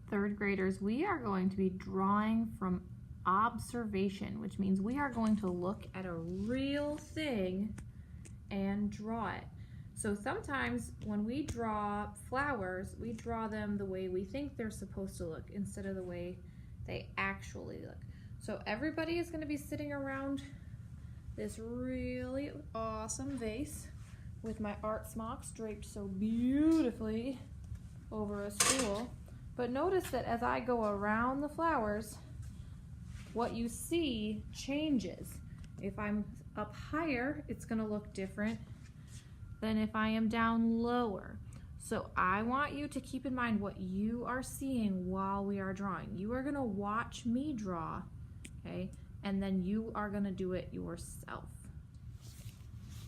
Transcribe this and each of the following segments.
third graders, we are going to be drawing from observation, which means we are going to look at a real thing and draw it. So sometimes when we draw flowers, we draw them the way we think they're supposed to look instead of the way they actually look. So everybody is going to be sitting around this really awesome vase with my art smocks draped so beautifully over a stool. But notice that as I go around the flowers, what you see changes. If I'm up higher, it's going to look different than if I am down lower. So I want you to keep in mind what you are seeing while we are drawing. You are going to watch me draw, okay? And then you are going to do it yourself.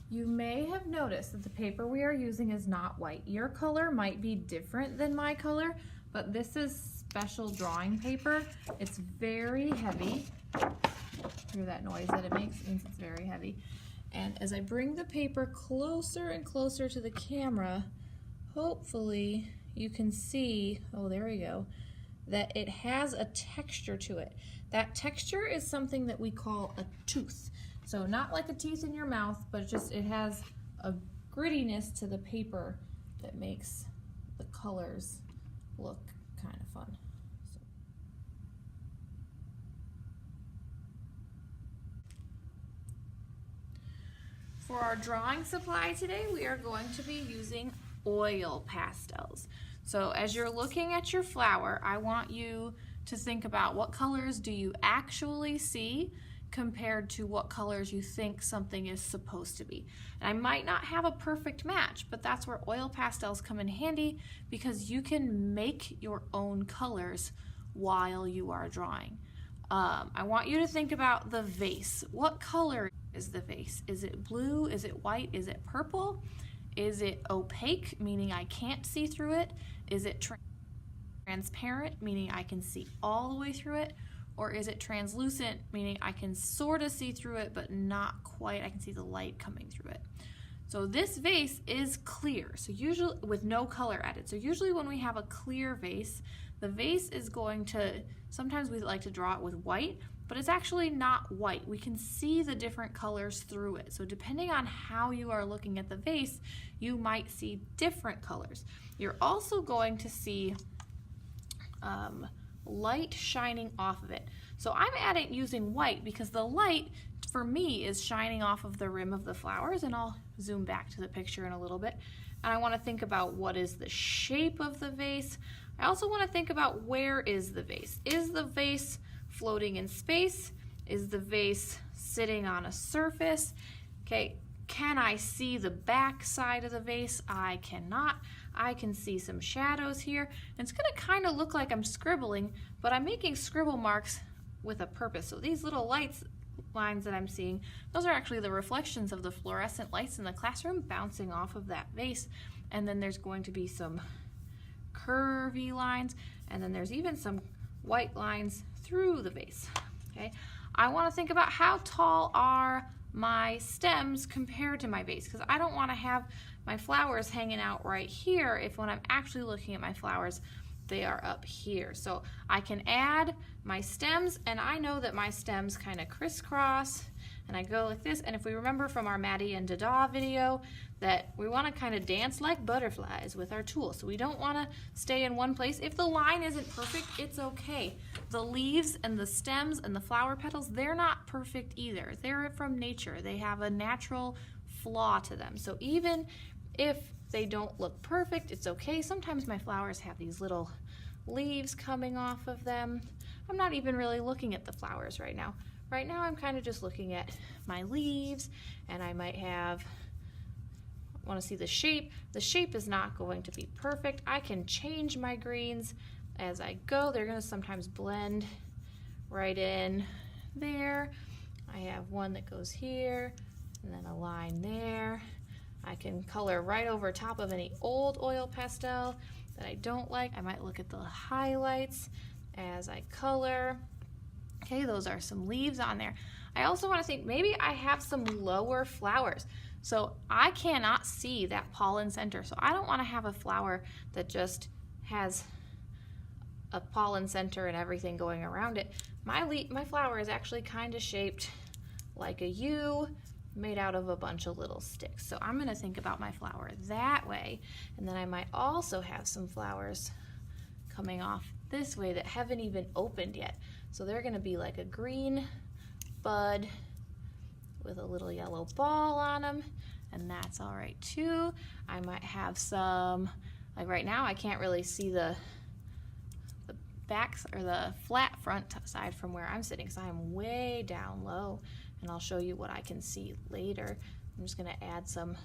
You may have noticed that the paper we are using is not white. Your color might be different than my color, but this is special drawing paper. It's very heavy. Hear that noise that it makes? It means it's very heavy. And as I bring the paper closer and closer to the camera, hopefully you can see, oh there we go, that it has a texture to it. That texture is something that we call a tooth. So not like a teeth in your mouth, but it has a grittiness to the paper that makes the colors look kind of fun. For our drawing supply today, we are going to be using oil pastels. So as you're looking at your flower, I want you to think about what colors do you actually see compared to what colors you think something is supposed to be. And I might not have a perfect match, but that's where oil pastels come in handy because you can make your own colors while you are drawing. I want you to think about the vase. What color is the vase? Is it blue? Is it white? Is it purple? Is it opaque, meaning I can't see through it? Is it transparent, meaning I can see all the way through it? Or is it translucent, meaning I can sort of see through it, but not quite. I can see the light coming through it. So this vase is clear, so usually with no color added. So usually when we have a clear vase, the vase is going to, sometimes we like to draw it with white, but it's actually not white. We can see the different colors through it. So depending on how you are looking at the vase, you might see different colors. You're also going to see light shining off of it. So I'm using white because the light for me is shining off of the rim of the flowers, and I'll zoom back to the picture in a little bit. And I want to think about what is the shape of the vase. I also want to think about where is the vase. Is the vase floating in space? Is the vase sitting on a surface? Okay, can I see the back side of the vase? I cannot. I can see some shadows here. And it's going to kind of look like I'm scribbling, but I'm making scribble marks with a purpose. So these little lines that I'm seeing, those are actually the reflections of the fluorescent lights in the classroom bouncing off of that vase. And then there's going to be some curvy lines, and then there's even some white lines through the vase. Okay, I want to think about how tall are my stems compared to my vase, because I don't want to have my flowers hanging out right here if when I'm actually looking at my flowers they are up here. So I can add my stems, and I know that my stems kind of crisscross and I go like this. And if we remember from our Maddie and Dada video, that we want to kind of dance like butterflies with our tool. So we don't want to stay in one place. If the line isn't perfect, it's okay. The leaves and the stems and the flower petals, they're not perfect either. They're from nature. They have a natural flaw to them. So even if they don't look perfect, it's okay. Sometimes my flowers have these little leaves coming off of them. I'm not even really looking at the flowers right now. Right now I'm kind of just looking at my leaves, and I might want to see the shape. The shape is not going to be perfect. I can change my greens as I go. They're going to sometimes blend right in there. I have one that goes here, and then a line there. I can color right over top of any old oil pastel that I don't like. I might look at the highlights as I color. Okay, those are some leaves on there. I also want to think maybe I have some lower flowers. So I cannot see that pollen center. So I don't want to have a flower that just has a pollen center and everything going around it, my flower is actually kind of shaped like a U made out of a bunch of little sticks. So I'm gonna think about my flower that way. And then I might also have some flowers coming off this way that haven't even opened yet. So they're gonna be like a green bud with a little yellow ball on them, and that's all right too. I might have some, like right now I can't really see the backs or the flat front side from where I'm sitting, so I'm way down low, and I'll show you what I can see later. I'm just gonna add some,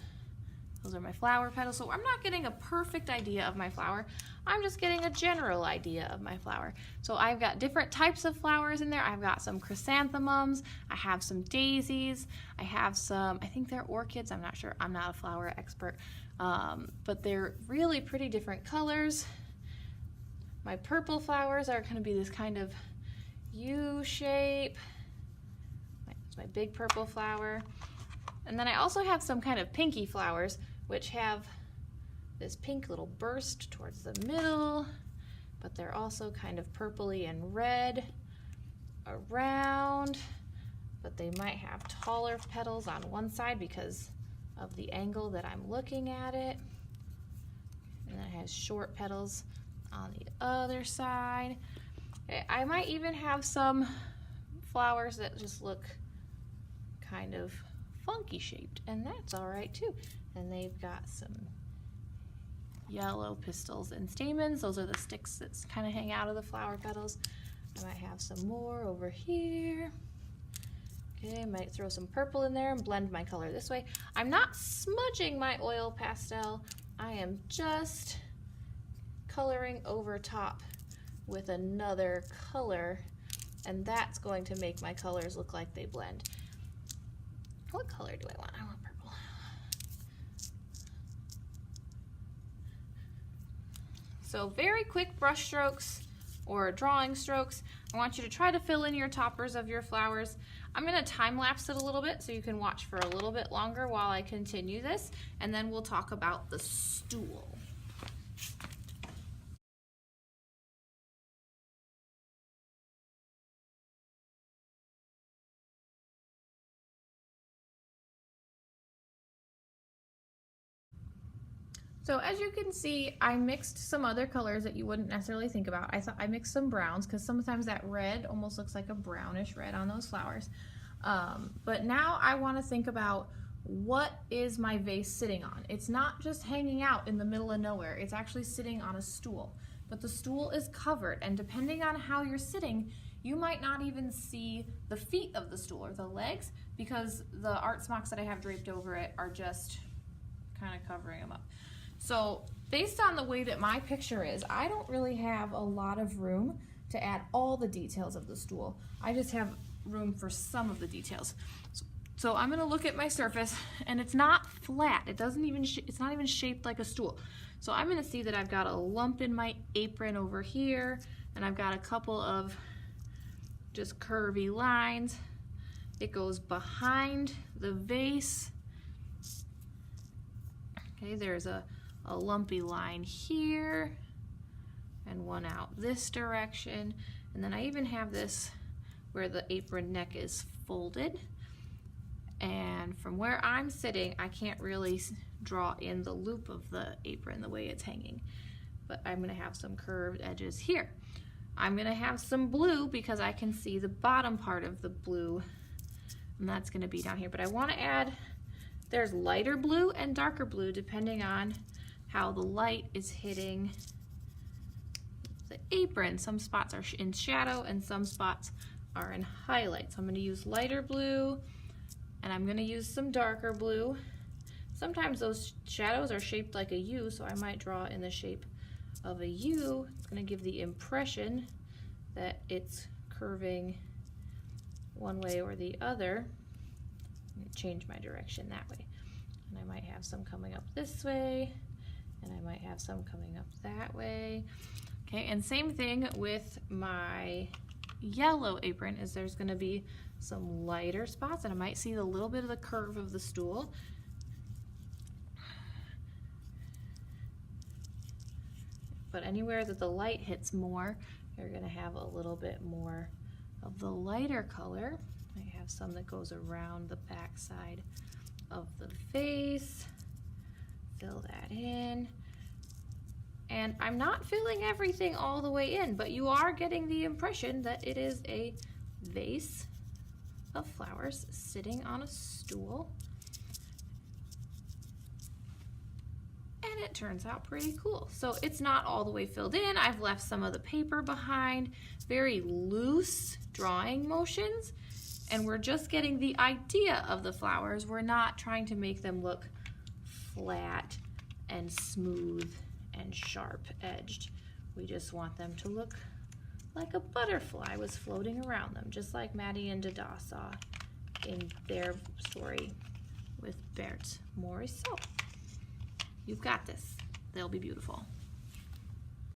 those are my flower petals. So I'm not getting a perfect idea of my flower, I'm just getting a general idea of my flower. So I've got different types of flowers in there. I've got some chrysanthemums, I have some daisies, I have some, I think they're orchids, I'm not sure, I'm not a flower expert, but they're really pretty different colors. My purple flowers are gonna be this kind of U shape. It's my big purple flower. And then I also have some kind of pinky flowers, which have this pink little burst towards the middle, but they're also kind of purpley and red around, but they might have taller petals on one side because of the angle that I'm looking at it. And then it has short petals on the other side. I might even have some flowers that just look kind of funky shaped, and that's all right too. And they've got some yellow pistils and stamens. Those are the sticks that kind of hang out of the flower petals. I might have some more over here. Okay, I might throw some purple in there and blend my color this way. I'm not smudging my oil pastel, I am just coloring over top with another color, and that's going to make my colors look like they blend. What color do I want? I want purple. So very quick brush strokes or drawing strokes. I want you to try to fill in your toppers of your flowers. I'm gonna time lapse it a little bit so you can watch for a little bit longer while I continue this, and then we'll talk about the stool. So as you can see, I mixed some other colors that you wouldn't necessarily think about. I mixed some browns because sometimes that red almost looks like a brownish red on those flowers. But now I want to think about, what is my vase sitting on? It's not just hanging out in the middle of nowhere, it's actually sitting on a stool. But the stool is covered, and depending on how you're sitting, you might not even see the feet of the stool or the legs, because the art smocks that I have draped over it are just kind of covering them up. So based on the way that my picture is, I don't really have a lot of room to add all the details of the stool. I just have room for some of the details. So I'm gonna look at my surface, and it's not flat. It's not even shaped like a stool. So I'm gonna see that I've got a lump in my apron over here, and I've got a couple of just curvy lines. It goes behind the vase. Okay, there's a lumpy line here and one out this direction, and then I even have this where the apron neck is folded, and from where I'm sitting I can't really draw in the loop of the apron the way it's hanging, but I'm gonna have some curved edges here. I'm gonna have some blue because I can see the bottom part of the blue, and that's gonna be down here, but I want to add, there's lighter blue and darker blue depending on how the light is hitting the apron. Some spots are in shadow and some spots are in highlight. So I'm going to use lighter blue, and I'm going to use some darker blue. Sometimes those shadows are shaped like a U, so I might draw in the shape of a U. It's going to give the impression that it's curving one way or the other. Change my direction that way. And I might have some coming up this way, and I might have some coming up that way. Okay, and same thing with my yellow apron, is there's gonna be some lighter spots, and I might see a little bit of the curve of the stool. But anywhere that the light hits more, You're gonna have a little bit more of the lighter color. I have some that goes around the back side of the face. Fill that in. And I'm not filling everything all the way in, but you are getting the impression that it is a vase of flowers sitting on a stool. And it turns out pretty cool. So it's not all the way filled in. I've left some of the paper behind, very loose drawing motions, and we're just getting the idea of the flowers. We're not trying to make them look flat and smooth and sharp edged. We just want them to look like a butterfly was floating around them, just like Maddie and Dada saw in their story with Bert Morisot. You've got this. They'll be beautiful.